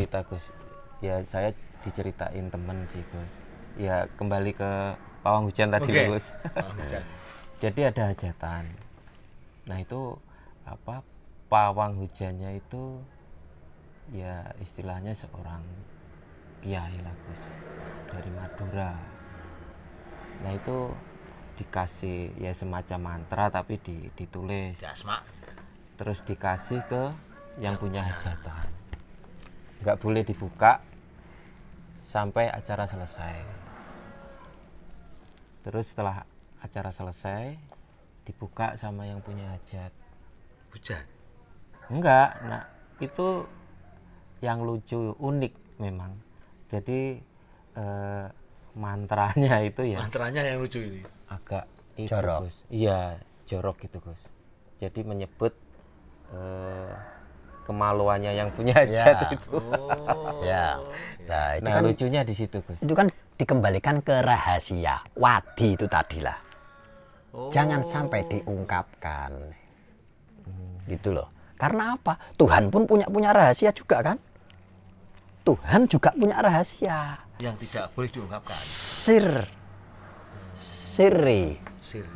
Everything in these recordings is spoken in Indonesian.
cerita Gus. Ya saya diceritain temen sih Gus. Ya kembali ke pawang hujan tadi Gus. Jadi ada hajatan. Nah itu apa, pawang hujannya itu ya istilahnya seorang kiai lah Gus, dari Madura. Nah itu dikasih ya semacam mantra tapi ditulis. Terus dikasih ke yang punya hajatan. Nggak boleh dibuka sampai acara selesai. Terus setelah acara selesai dibuka sama yang punya hajat. Hujan? Enggak, nah itu yang lucu, unik memang. Jadi mantranya itu ya. Mantranya yang lucu ini. Agak itu, jorok. Gus. Iya, jorok gitu Gus. Jadi menyebut kemaluannya yang punya hajat itu. Ya. Nah, itu Nah kan lucunya di situ Gus. itu kan dikembalikan ke rahasia wadi itu tadilah. Jangan sampai diungkapkan. Gitu loh. Karena apa? Tuhan pun punya rahasia juga kan? Tuhan juga punya rahasia. Yang tidak boleh diungkapkan. Siri.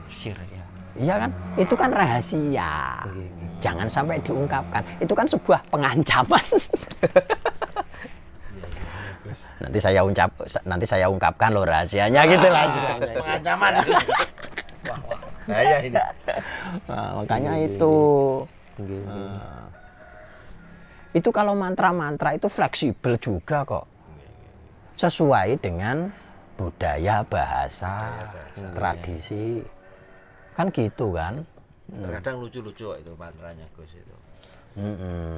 Sir ya. Iya kan? Itu kan rahasia. Jangan sampai diungkapkan. Itu kan sebuah pengancaman. Nanti saya ungkapkan loh rahasianya gitu lah. Pengancaman. Saya ini. Nah, makanya itu. Itu kalau mantra-mantra itu fleksibel juga kok. Sesuai dengan budaya, bahasa, tradisi. Kan gitu kan. Kadang lucu-lucu itu mantranya Gus itu.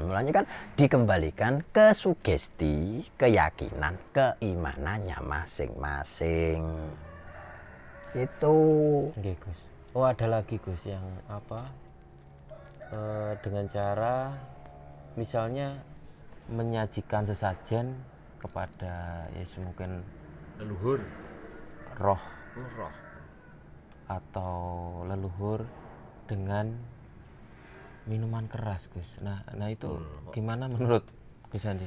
Mulanya kan dikembalikan ke sugesti, keyakinan, keimanannya masing-masing. Itu. Oke, Gus. Oh ada lagi Gus yang apa, dengan cara misalnya menyajikan sesajen kepada ya mungkin Leluhur. roh Roh. atau leluhur dengan minuman keras Gus. Nah itu gimana menurut Gus Andi?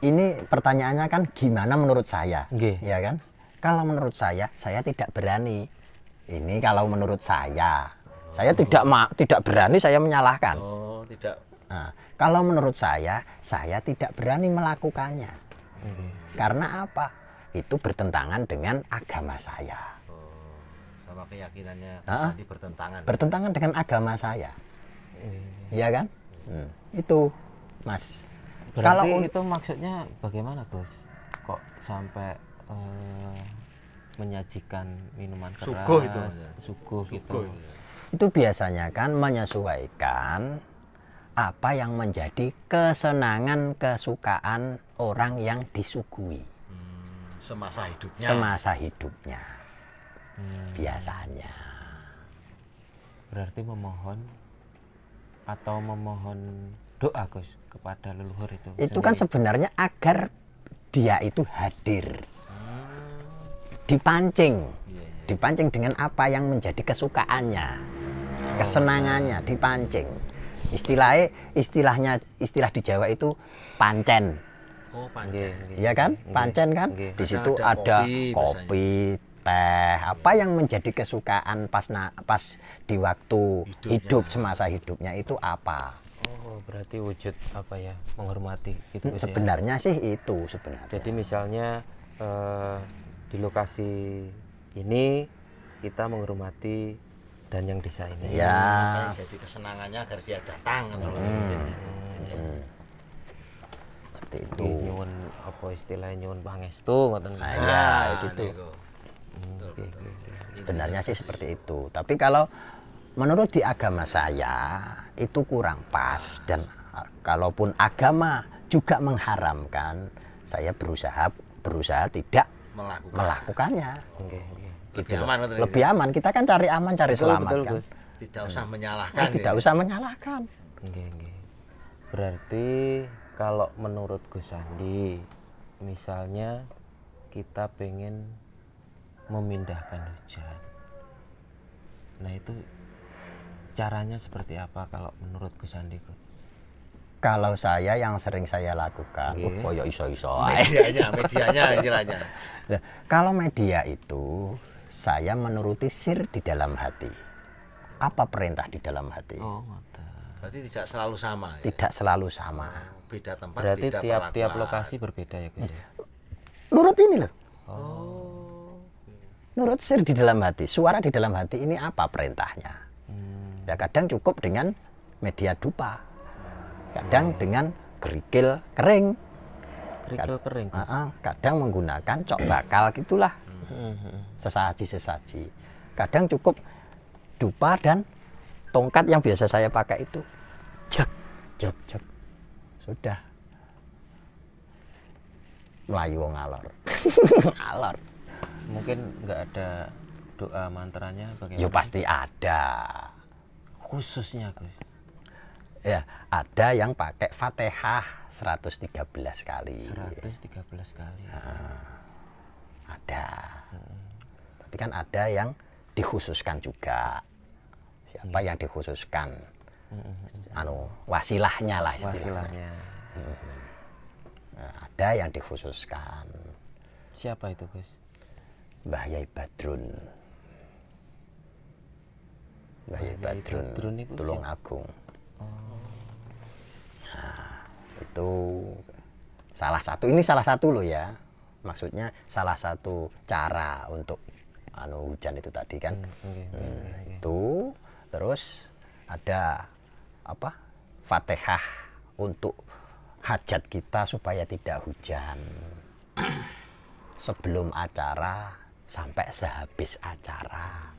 Ini pertanyaannya kan gimana menurut saya, Nggih. ya kan? Kalau menurut saya tidak berani. Ini kalau menurut saya tidak berani saya menyalahkan. Oh, tidak. Nah, kalau menurut saya tidak berani melakukannya. Karena apa? Itu bertentangan dengan agama saya. Sama keyakinannya Andi bertentangan. Bertentangan dengan agama saya. Iya kan? Itu, Mas. Berarti itu maksudnya bagaimana Gus? Kok sampai menyajikan minuman keras, Suguh itu, suguh gitu. Itu biasanya kan menyesuaikan apa yang menjadi kesenangan, kesukaan orang yang disuguhi. Semasa hidupnya. Semasa hidupnya. Biasanya. Berarti memohon atau memohon doa Gus kepada leluhur itu. Itu kan sebenarnya agar dia itu hadir. Dipancing dengan apa yang menjadi kesukaannya, kesenangannya, dipancing. Istilah di Jawa itu pancen. Oh, pancen. Iya kan? Pancen kan? Di situ ada kopi, teh, apa yang menjadi kesukaan pas di waktu hidup semasa hidupnya itu apa? Oh, berarti wujud apa ya? Menghormati gitu Gus, sebenarnya ya? Sih itu sebenarnya. Jadi misalnya di lokasi ini kita menghormati dan yang desa ini. Ya. Jadi kesenangannya agar dia datang. Seperti itu. Nyuwun apa istilahnya, nyuwun pangestu ngoten. Ya, itu. Sebenarnya sih seperti itu. Tapi kalau menurut di agama saya itu kurang pas, dan kalaupun agama juga mengharamkan, saya berusaha tidak melakukannya. Lebih aman. Kita kan cari aman, cari selamat kan. Gus. Tidak usah menyalahkan. Tidak usah menyalahkan. Berarti kalau menurut Gus Andi, misalnya kita pengen memindahkan hujan, nah itu caranya seperti apa kalau menurut Gus Andi? Kalau saya yang sering saya lakukan, koyo iso-iso. Medianya istilahnya. Nah, kalau media itu saya menuruti sir di dalam hati. Apa perintah di dalam hati? Oh, ngoten. Berarti tidak selalu sama. Ya? Tidak selalu sama. Beda tempat, Berarti beda tiap perlakuan. lokasi berbeda ya, Gus. Ya? Nurut ini loh. Oh. Nurut sir di dalam hati. Suara di dalam hati ini apa perintahnya? Ya kadang cukup dengan media dupa. Kadang dengan kerikil kering. Kerikil kering. Gus. Kadang menggunakan cok bakal gitulah. Sesaji-sesaji. Kadang cukup dupa dan tongkat yang biasa saya pakai itu. Jek, jek, jek. Sudah. Melayu ngalor. Ngalor. Mungkin nggak ada doa mantranya bagaimana? Ya pasti ada. Khususnya, Gus. Ya, ada yang pakai Fatihah 113 kali. 113 kali. Ada. Tapi kan ada yang dikhususkan juga. Siapa yang dikhususkan? Wasilahnya lah istilahnya. Wasilahnya. Nah, ada yang dikhususkan. Siapa itu, Gus? Mbah Yai Badrun. Mbah Yai Badrun itu Tulung Agung. Nah, itu salah satu, ini salah satu loh ya. Maksudnya salah satu cara untuk hujan itu tadi kan. Itu terus ada apa? Fatihah untuk hajat kita supaya tidak hujan. Sebelum acara sampai sehabis acara.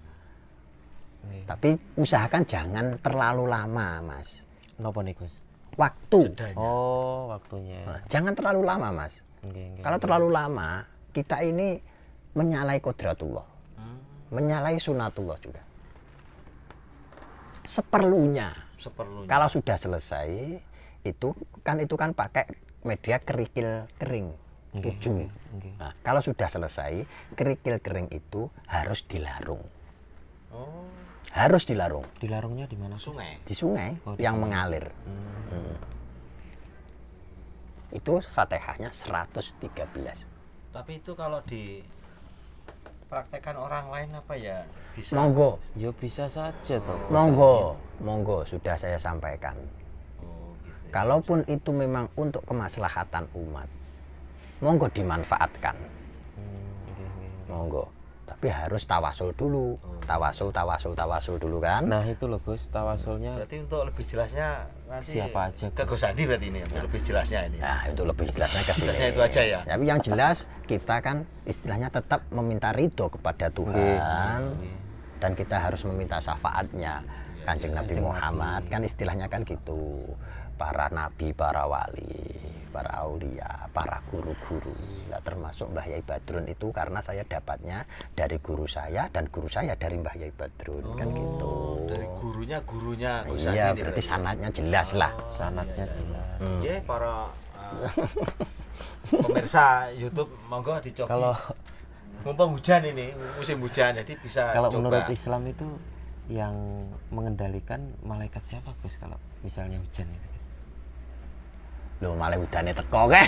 Tapi usahakan jangan terlalu lama, Mas. Napa nih, Gus? Waktu. Jedanya. Oh, waktunya. Nah, jangan terlalu lama, Mas. Kalau terlalu lama, kita ini menyalahi kodratullah. Menyalahi sunatullah juga. Seperlunya. Kalau sudah selesai, itu kan pakai media kerikil kering. Ujung. Nah, kalau sudah selesai, kerikil kering itu harus dilarung. Oh. Harus dilarung. Dilarungnya di mana? Sungai. Di sungai yang mengalir. Itu Fatihahnya 113. Tapi itu kalau dipraktekkan orang lain apa ya bisa? Monggo, Ya bisa saja toh. monggo sudah saya sampaikan. Oh, gitu. Kalaupun itu memang untuk kemaslahatan umat, monggo dimanfaatkan. Monggo. Tapi harus tawasul dulu. Tawasul dulu kan. Nah, itu loh, Gus, tawasulnya Berarti untuk lebih jelasnya nanti siapa aja, ke Gus Andi berarti ini untuk lebih jelasnya ini. Nah, itu lebih jelasnya ke sini. Jelasnya itu aja ya. Tapi yang jelas kita kan istilahnya tetap meminta ridho kepada Tuhan. Dan kita harus meminta syafaatnya. Kanjeng Nabi Muhammad kan istilahnya kan gitu. Para nabi, para wali, para aulia, para guru-guru. Nah, termasuk Mbah Yai Badrun itu karena saya dapatnya dari guru saya dan guru saya dari Mbah Yai Badrun kan gitu. Dari gurunya Gus Andi. Iya, ini berarti sanadnya jelas lah. sanatnya jelas. Ya, para pemirsa YouTube monggo dicoba. Kalau Mumpung hujan ini, musim hujan jadi bisa kalau dicoba. menurut Islam itu yang mengendalikan malaikat siapa, Gus, kalau misalnya hujan itu, Gus? Loh, malah udane teko kae.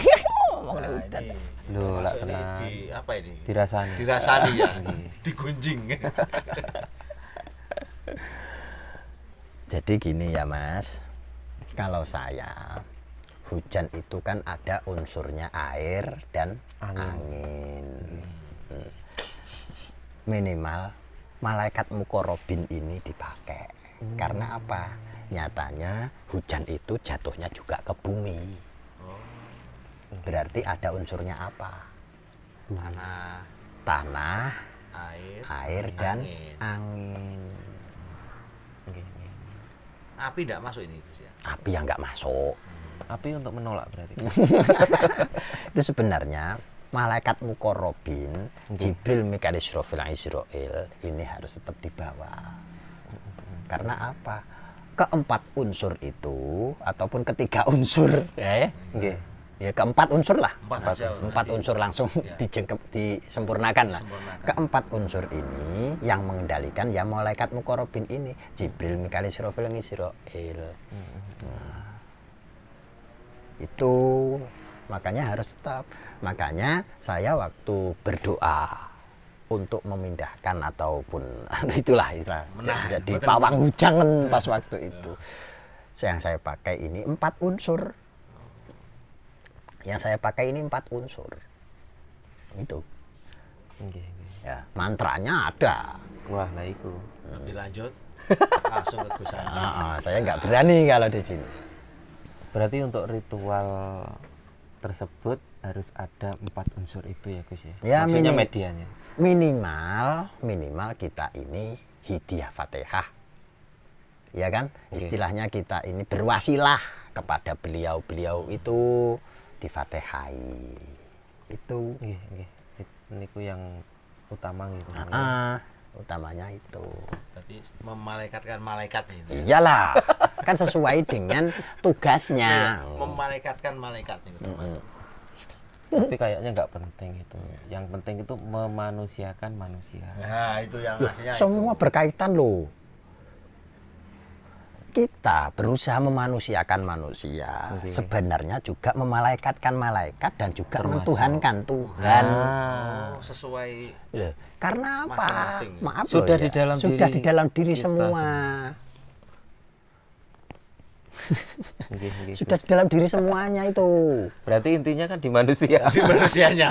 Nah, ini Loh, lah maksudnya tenang. di apa ini? Dirasani. Dirasani ya, digunjing. Jadi gini ya Mas, kalau saya hujan itu kan ada unsurnya air dan angin. Minimal malaikat mukorobin ini dipakai. Karena apa? Nyatanya hujan itu jatuhnya juga ke bumi. Berarti ada unsurnya apa? Tanah, air dan angin. Api tidak masuk ini Gus ya? Api yang nggak masuk. Api untuk menolak berarti. Itu sebenarnya malaikat mukorobin, Jibril, Mikail, Israfil, Israel ini harus tetap dibawa. Karena apa? Keempat unsur itu ataupun ketiga unsur, ya keempat unsur lah. Empat unsur langsung disempurnakan lah. Keempat unsur ini yang mengendalikan ya malaikat mukorobin ini, Jibril, Mikail, Israfil, Israel. Itu makanya harus tetap. Makanya saya waktu berdoa untuk memindahkan ataupun itulah jadi pawang hujan pas waktu itu. Yang saya pakai ini 4 unsur. Yang saya pakai ini 4 unsur. Itu. Ya, mantranya ada. Wah, lah itu. Lebih lanjut langsung ke Gus Andi. Saya nggak berani kalau di sini. Berarti untuk ritual tersebut harus ada 4 unsur itu ya Gus ya? Ya, Maksudnya medianya. Minimal kita ini hidiyah Fatihah. Ya kan? Istilahnya kita ini berwasilah kepada beliau-beliau itu difatihai. Itu. Nggih. Niku yang utama gitu. Utamanya itu. Berarti memalaikatkan malaikat itu. Iyalah, kan sesuai dengan tugasnya. Memalaikatkan malaikat itu. Tapi kayaknya nggak penting itu. Yang penting itu memanusiakan manusia. Nah, itu yang aslinya. Semua berkaitan loh. Kita berusaha memanusiakan manusia, sebenarnya juga memalaikatkan malaikat dan juga mentuhankan Tuhan. Oh, sesuai. Loh, karena apa? Masing-masing. Maaf Sudah loh di dalam sudah diri di dalam diri kita semua. Nggih, Sudah Gus. di dalam diri semuanya itu. Berarti intinya kan di manusia. Di manusianya.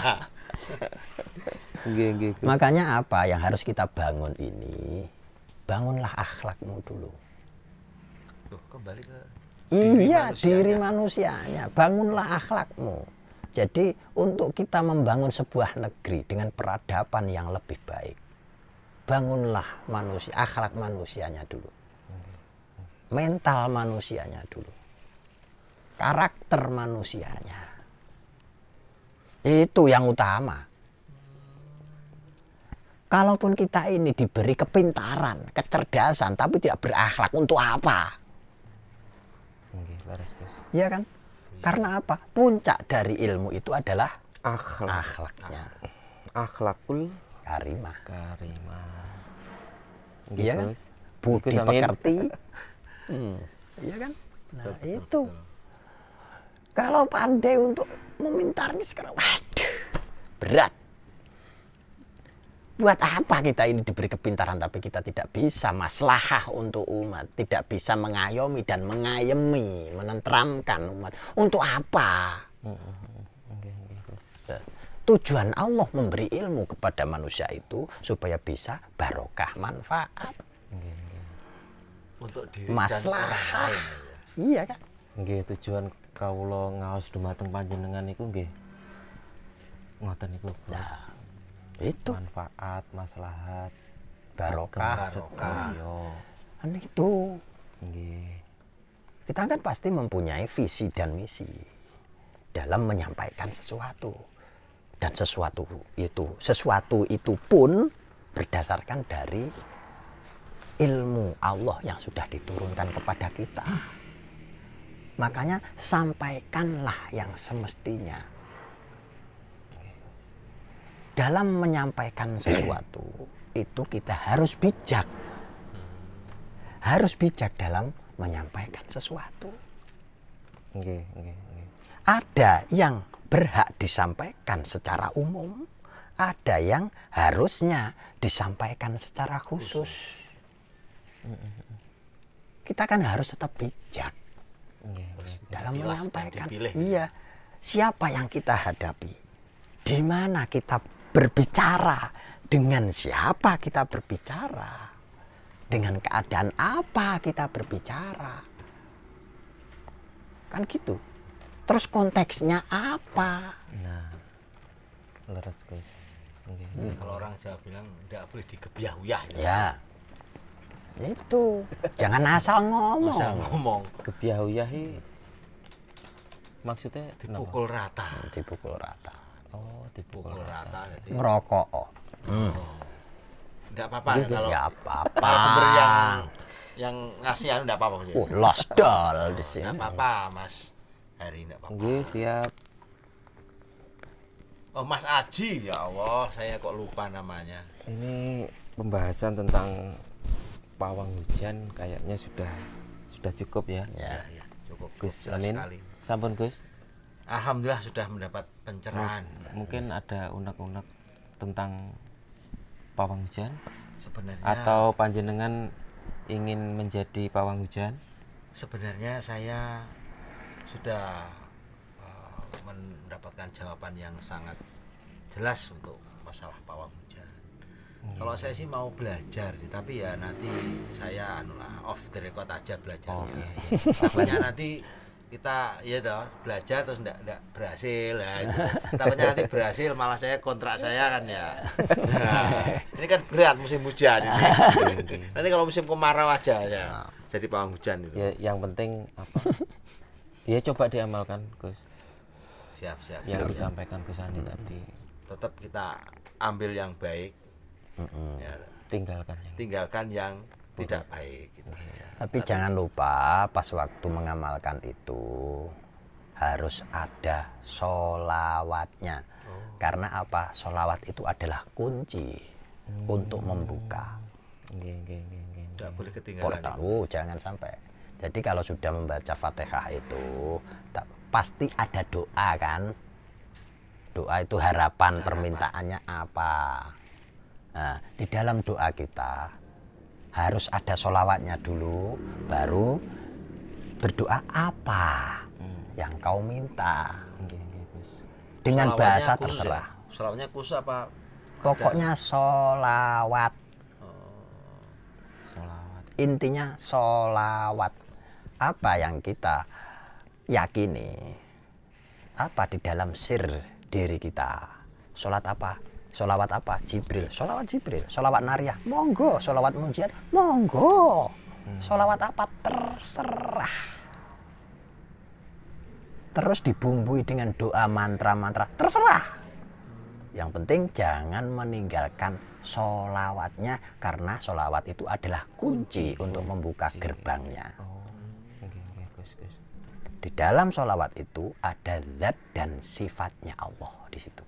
Nggih, Gus. Makanya apa yang harus kita bangun ini? Bangunlah akhlakmu dulu. Tuh, kembali ke Iya, diri manusianya. Bangunlah akhlakmu. Jadi untuk kita membangun sebuah negeri dengan peradaban yang lebih baik, bangunlah manusia, akhlak manusianya dulu. Mental manusianya dulu. Karakter manusianya. Itu yang utama. Kalaupun kita ini diberi kepintaran, kecerdasan, tapi tidak berakhlak, untuk apa? Nggih, laras Gus. Iya kan? Karena apa? Puncak dari ilmu itu adalah Akhlak. akhlaknya. Akhlakul Karimah. karimah. Iya kan? Gus. Budi Gus, amin. pekerti. Iya kan? Nah, itu. Kalau pandai untuk memintarnya sekarang, waduh, berat. Buat apa kita ini diberi kepintaran tapi kita tidak bisa maslahah untuk umat, tidak bisa mengayomi dan mengayemi, menenteramkan umat. Untuk apa? Tujuan Allah memberi ilmu kepada manusia itu supaya bisa barokah manfaat. untuk diri Maslahah. dan orang lain. Iya kan? Nggih, tujuan kawula ngaos dumateng panjenengan niku nggih ngoten niku, Gus. Itu Manfaat, maslahat, barokah. sedaya. Kan itu. Nggih. Kita kan pasti mempunyai visi dan misi dalam menyampaikan sesuatu. Dan sesuatu itu pun berdasarkan dari ilmu Allah yang sudah diturunkan kepada kita. Makanya sampaikanlah yang semestinya. Dalam menyampaikan sesuatu itu kita harus bijak. Harus bijak dalam menyampaikan sesuatu. Nggih. Ada yang berhak disampaikan secara umum, ada yang harusnya disampaikan secara khusus. Kita kan harus tetap bijak dalam menyampaikan. Iya, siapa yang kita hadapi, di mana kita berbicara, dengan siapa kita berbicara, dengan keadaan apa kita berbicara, kan gitu. Terus konteksnya apa? Nah, leres Gus. Kalau orang Jawa bilang tidak boleh digebyah-uyah. Ya, itu jangan asal ngomong. Masa ngomong Kebiahuyahi maksudnya dipukul rata. Dipukul rata, Oh, dipukul. Pukul rata jadi ngerokok. enggak apa-apa kalau Ya apa-apa. sumber yang ngasih anu enggak apa-apa. Lost doll di sini. Enggak apa-apa, Mas Heri, enggak apa-apa. Nggih, siap. Oh, Mas Aji, ya Allah, saya kok lupa namanya. Ini pembahasan tentang pawang hujan kayaknya sudah cukup ya. Ya, Ya, cukup Gus jelas Amin. sekali. Sampun Gus. Alhamdulillah sudah mendapat pencerahan. Mungkin ada unek-unek tentang pawang hujan Sebenarnya atau panjenengan ingin menjadi pawang hujan? sebenarnya saya sudah mendapatkan jawaban yang sangat jelas untuk masalah pawang hujan. Kalau saya sih mau belajar, tapi ya nanti saya off the record aja belajarnya. Takutnya nanti kita ya toh belajar terus enggak berhasil ya itu. Takutnya nanti berhasil malah saya kontrak saya kan ya. Nah, ini kan berat musim hujan ini. Nanti kalau musim kemarau aja ya jadi pawang hujan itu. Ya, yang penting apa? Ya coba diamalkan, Gus. Siap. Yang disampaikan Gus Andi tadi. Tetap kita ambil yang baik. Ya, tinggalkan yang tidak baik gitu aja. Tapi jangan lupa pas waktu mengamalkan itu harus ada sholawatnya. Karena apa? Sholawat itu adalah kunci untuk membuka. Tidak boleh ketinggalan. Jangan sampai. Jadi kalau sudah membaca Fatihah itu pasti ada doa kan? Doa itu harapan. Permintaannya apa? Nah, di dalam doa kita harus ada sholawatnya dulu, baru berdoa apa yang kau minta dengan bahasa terserah. Sholawatnya khusus apa? Pokoknya sholawat. Intinya sholawat. Apa yang kita yakini, apa di dalam sir diri kita. Sholat apa? Sholawat apa? Jibril. Sholawat Jibril. Sholawat Nariyah. Monggo. Sholawat Munjiat. Monggo. Sholawat apa? Terserah. Terus dibumbui dengan doa mantra-mantra. Terserah. Yang penting jangan meninggalkan sholawatnya, karena sholawat itu adalah kunci untuk membuka gerbangnya. Di dalam sholawat itu ada zat dan sifatnya Allah di situ.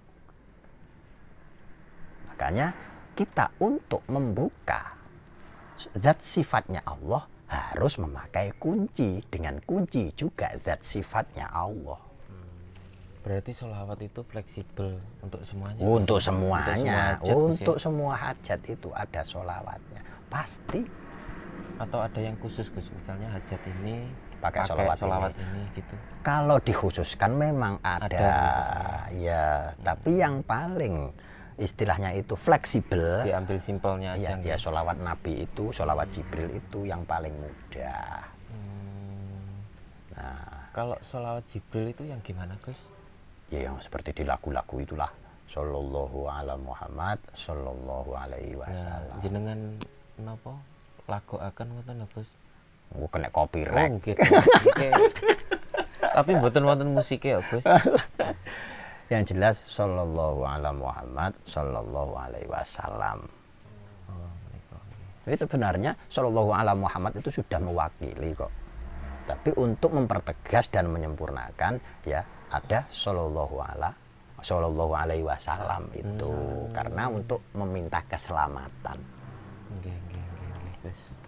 Makanya kita untuk membuka zat sifatnya Allah harus memakai kunci. Dengan kunci juga zat sifatnya Allah. Berarti sholawat itu fleksibel untuk semuanya. Untuk semuanya, untuk ya? semua hajat itu ada sholawatnya. Pasti. Atau ada yang khusus, Gus, misalnya hajat ini pakai sholawat ini gitu. Kalau dikhususkan memang ada ya, tapi yang paling istilahnya itu fleksibel, diambil simpelnya aja. Ya sholawat Nabi itu, sholawat Jibril itu yang paling mudah. Nah, kalau sholawat Jibril itu yang gimana, Gus? Ya yang seperti di lagu-lagu itulah, Sallallahu ala Muhammad, Sallallahu alaihi wasallam. Ya, jenengan napa lagu akan ngoten, Gus? Gue kena copyright. Gitu. Tapi mboten wonten musiknya, Gus. Yang jelas Sallallahu ala Muhammad, Sallallahu alaihi wasallam. Jadi sebenarnya Sallallahu ala Muhammad itu sudah mewakili kok. Tapi untuk mempertegas dan menyempurnakan ya ada Sallallahu alaihi wasallam itu karena untuk meminta keselamatan. Gus.